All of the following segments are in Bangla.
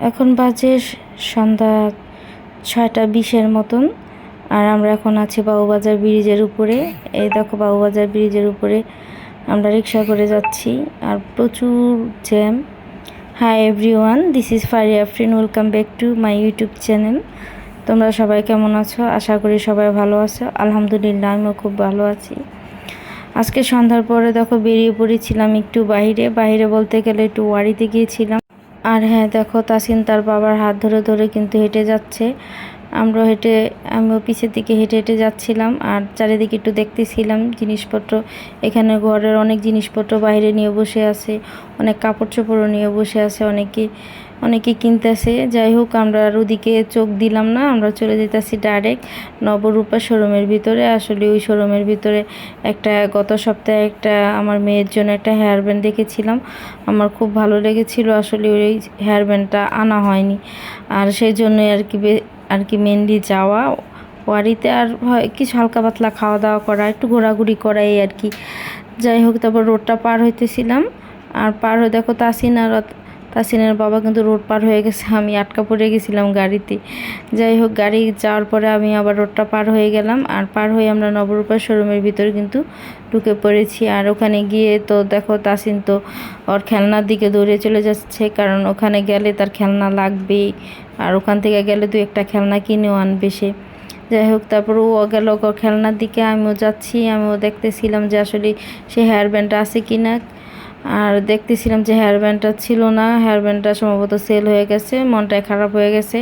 এখন বাজে সন্ধ্যা 6:20 মতন। আর আমরা এখন আছি বাবুবাজার ব্রিজের উপরে। এই দেখো বাবুবাজার ব্রিজের উপরে আমরা রিক্সা করে যাচ্ছি আর প্রচুর jam. Hi everyone, this is Faria Afrin, welcome back to my YouTube channel. তোমরা সবাই কেমন আছো? আশা করি সবাই ভালো আছো। আলহামদুলিল্লাহ, আমিও খুব ভালো আছি। আজকে সন্ধ্যার পরে দেখো বেরিয়ে পড়েছিলাম একটু বাইরে বলতে গেলে একটু ওয়ারিতে গিয়েছিলাম। আর হ্যাঁ, দেখো তাসিন তার বাবার হাত ধরে ধরে কিন্তু হেঁটে যাচ্ছে। আমিও পিছের দিকে হেঁটে হেঁটে যাচ্ছিলাম আর চারিদিকে একটু দেখতেছিলাম জিনিসপত্র। এখানে ঘরের অনেক জিনিসপত্র বাইরে নিয়ে বসে আছে, অনেক কাপড় চোপড়ও নিয়ে বসে আছে, অনেকে কিনতেছে। যাই হোক, আমরা আর ওদিকে চোখ দিলাম না, আমরা চলে যেতেছি ডাইরেক্ট নবরূপা শোরুমের ভিতরে। আসলে ওই শোরুমের ভিতরে গত সপ্তাহে আমার মেয়ের জন্য একটা হেয়ার ব্যান্ড দেখেছিলাম, আমার খুব ভালো লেগেছিল। আসলে ওই হেয়ার ব্যান্ডটা আনা হয়নি, আর সেই জন্যই আর কি মেনলি যাওয়া ওয়ারিতে। আর কিছু হালকা পাতলা খাওয়া দাওয়া করা, একটু ঘোরাঘুরি করা, এই আর কি। যাই হোক, তারপর রোডটা পার হইতেছিলাম আর পার হয়ে দেখো তাসিনের বাবা কিন্তু রোড পার হয়ে গেছে, আমি আটকা পড়ে গেছিলাম গাড়িতে। যাই হোক, গাড়ি যাওয়ার পরে আমি আবার রোডটা পার হয়ে গেলাম আর পার হয়ে আমরা নবরূপা শোরুমের ভিতরে কিন্তু ঢুকে পড়েছি। আর ওখানে গিয়ে তো দেখো তাসিন তো ওর খেলনার দিকে দৌড়ে চলে যাচ্ছে, কারণ ওখানে গেলে তার খেলনা লাগবেই, আর ওখান থেকে গেলে তুই একটা খেলনা কিনেও আনবে সে। যাই হোক, তারপর ও গেল খেলনার দিকে, আমিও যাচ্ছি। আমিও দেখতেছিলাম যে আসলে সে হেয়ার ব্যান্ডটা আছে কিনা। আর দেখতেছিলাম যে হেয়ার ব্যান্ডটা ছিল না, হেয়ার ব্যান্ডটা সম্ভবত সেল হয়ে গেছে। মনটাই খারাপ হয়ে গেছে,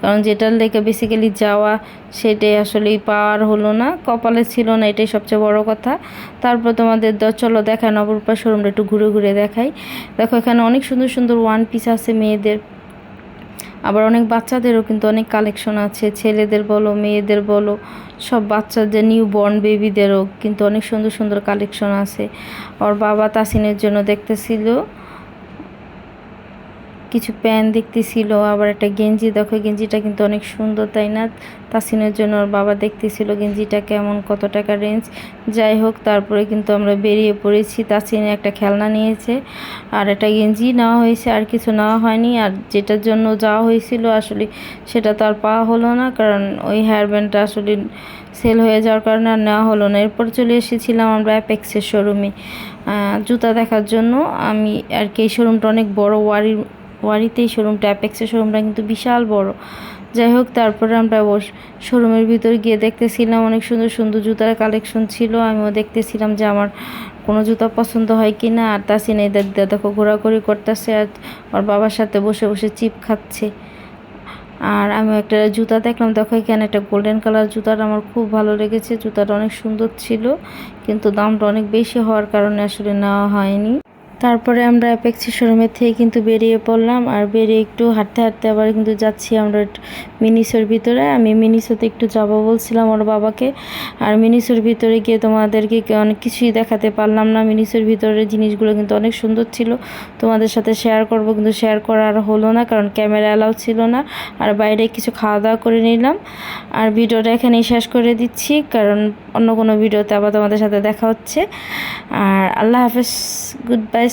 কারণ যেটার লেগে বেসিক্যালি যাওয়া সেটাই আসলে পাওয়ার হলো না, কপালে ছিল না, এটাই সবচেয়ে বড় কথা। তারপর তোমাদের চলো দেখায় নবরূপা শোরুমটা একটু ঘুরে ঘুরে দেখাই। দেখো, এখানে অনেক সুন্দর সুন্দর ওয়ান পিস আছে মেয়েদের, আবার অনেক বাচ্চাদেরও কিন্তু অনেক কালেকশন আছে, ছেলেদের বলো মেয়েদের বলো, সব বাচ্চাদের নিউ বর্ন বেবিদেরও কিন্তু অনেক সুন্দর সুন্দর কালেকশন আছে। ওর বাবা তাসিনের জন্য দেখতেছিল কিছু প্যান্ট দেখতেছিল, আবার একটা গেঞ্জি। দেখো গেঞ্জিটা কিন্তু অনেক সুন্দর, তাই না? তাসিনের জন্য ওর বাবা দেখতেছিল গেঞ্জিটা কেমন, কত টাকা রেঞ্জ। যাই হোক, তারপরে কিন্তু আমরা বেরিয়ে পড়েছি। তাসিনে একটা খেলনা নিয়েছে আর একটা গেঞ্জি নেওয়া হয়েছে, আর কিছু নেওয়া হয়নি। আর যেটার জন্য যাওয়া হয়েছিল আসলে সেটা তো আর পাওয়া হলো না, কারণ ওই হেয়ার ব্যান্ডটা আসলে সেল হয়ে যাওয়ার কারণে আর নেওয়া হলো না। এরপর চলে এসেছিলাম আমরা অ্যাপেক্সের শোরুমে জুতা দেখার জন্য। আমি আর কি, এই শোরুমটা অনেক বড়, ওয়ারিতে এই শোরুমটা, অ্যাপেক্সের শোরুমটা কিন্তু বিশাল বড়। যাই হোক, তারপরে আমরা শোরুমের ভিতর গিয়ে দেখতেছিলাম অনেক সুন্দর সুন্দর জুতার কালেকশন ছিল। আমিও দেখতেছিলাম যে আমার কোনো জুতা পছন্দ হয় কি না। আর তাসিন এই দেখো ঘোরাঘুরি করতেছে আর ওর বাবার সাথে বসে বসে চিপ খাচ্ছে। আর আমি একটা জুতা দেখলাম, দেখো এখানে একটা গোল্ডেন কালার জুতাটা আমার খুব ভালো লেগেছে। জুতাটা অনেক সুন্দর ছিল, কিন্তু দামটা অনেক বেশি হওয়ার কারণে আসলে নেওয়া হয়নি। তারপরে আমরা অ্যাপেক্সি শোরুমের থেকে কিন্তু বেরিয়ে পড়লাম, আর বেরিয়ে একটু হাঁটতে হাঁটতে আবার কিন্তু যাচ্ছি আমরা মিনিসোর ভিতরে। আমি মিনিসোতে একটু যাব বলছিলাম ওর বাবাকে, আর মিনিসোর ভিতরে গিয়ে তোমাদেরকে অনেক কিছুই দেখাতে পারলাম না। মিনিসোর ভিতরের জিনিসগুলো কিন্তু অনেক সুন্দর ছিল, তোমাদের সাথে শেয়ার করব, কিন্তু শেয়ার করা আর হলো না, কারণ ক্যামেরা অ্যালাউ ছিল না। আর বাইরে কিছু খাওয়া দাওয়া করে নিলাম। আর ভিডিওটা এখানেই শেষ করে দিচ্ছি, কারণ অন্য কোনো ভিডিওতে আবার তোমাদের সাথে দেখা হচ্ছে। আর আল্লাহ হাফেজ, গুড বাই।